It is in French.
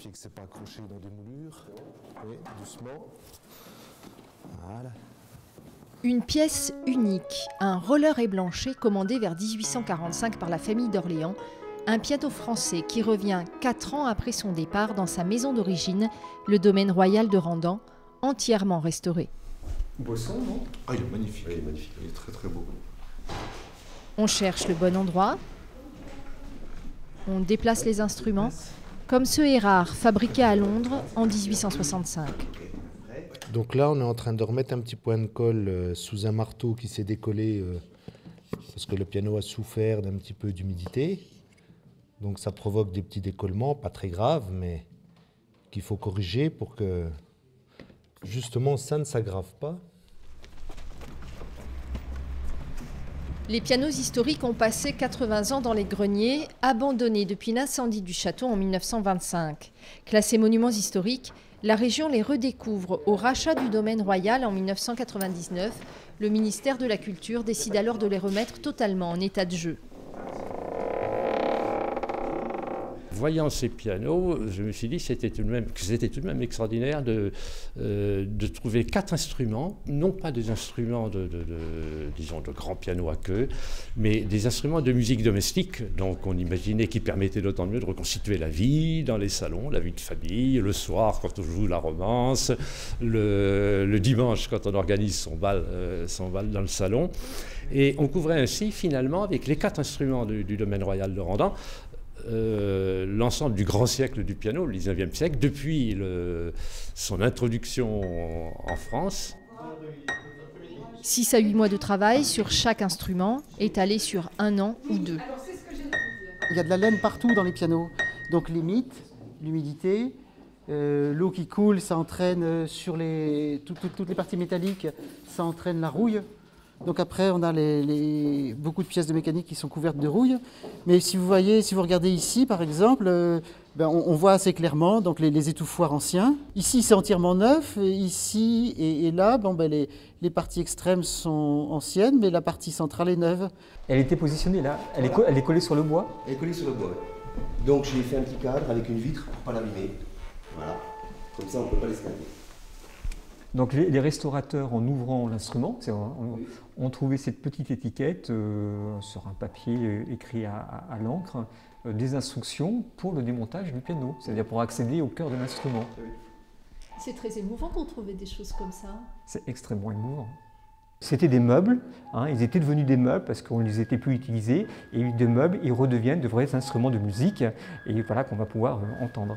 vérifier que c'est pas accroché dans des moulures. Oui, doucement. Voilà. Une pièce unique, un roller éblanché commandé vers 1845 par la famille d'Orléans, un piano français qui revient 4 ans après son départ dans sa maison d'origine, le domaine royal de Randan, entièrement restauré. Beau son, non? Ah, il est magnifique. Oui, il est magnifique. Il est très très beau. On cherche le bon endroit, on déplace les instruments, comme ce Erard fabriqué à Londres en 1865. Donc là, on est en train de remettre un petit point de colle sous un marteau qui s'est décollé parce que le piano a souffert d'un petit peu d'humidité. Donc ça provoque des petits décollements, pas très graves, mais qu'il faut corriger pour que justement ça ne s'aggrave pas. Les pianos historiques ont passé 80 ans dans les greniers, abandonnés depuis l'incendie du château en 1925. Classés monuments historiques, la région les redécouvre au rachat du domaine royal en 1999. Le ministère de la Culture décide alors de les remettre totalement en état de jeu. Voyant ces pianos, je me suis dit que c'était tout de même extraordinaire de trouver 4 instruments, non pas des instruments disons, de grands pianos à queue, mais des instruments de musique domestique, donc on imaginait qu'ils permettaient d'autant mieux de reconstituer la vie dans les salons, la vie de famille, le soir quand on joue la romance, le dimanche quand on organise son bal dans le salon. Et on couvrait ainsi finalement avec les 4 instruments du domaine royal de Randan, l'ensemble du grand siècle du piano, le 19e siècle, depuis son introduction en France. 6 à 8 mois de travail sur chaque instrument, étalé sur 1 an ou 2. Il y a de la laine partout dans les pianos. Donc les mites, l'humidité, l'eau qui coule, ça entraîne sur toutes les parties métalliques, ça entraîne la rouille. Donc après, on a beaucoup de pièces de mécanique qui sont couvertes de rouille. Mais si vous regardez ici, par exemple, on voit assez clairement donc les étouffoirs anciens. Ici, c'est entièrement neuf. Et ici et là, les parties extrêmes sont anciennes, mais la partie centrale est neuve. Elle était positionnée là. Elle est collée sur le bois. Elle est collée sur le bois, ouais. Donc j'ai fait un petit cadre avec une vitre pour ne pas l'abîmer. Voilà. Comme ça, on ne peut pas l'escalader. Donc les restaurateurs, en ouvrant l'instrument, ont trouvé cette petite étiquette sur un papier écrit à l'encre, des instructions pour le démontage du piano, c'est-à-dire pour accéder au cœur de l'instrument. C'est très émouvant de trouver des choses comme ça. C'est extrêmement émouvant. C'était des meubles, ils étaient devenus des meubles parce qu'on ne les était plus utilisés, et de meubles, ils redeviennent de vrais instruments de musique, et voilà qu'on va pouvoir entendre.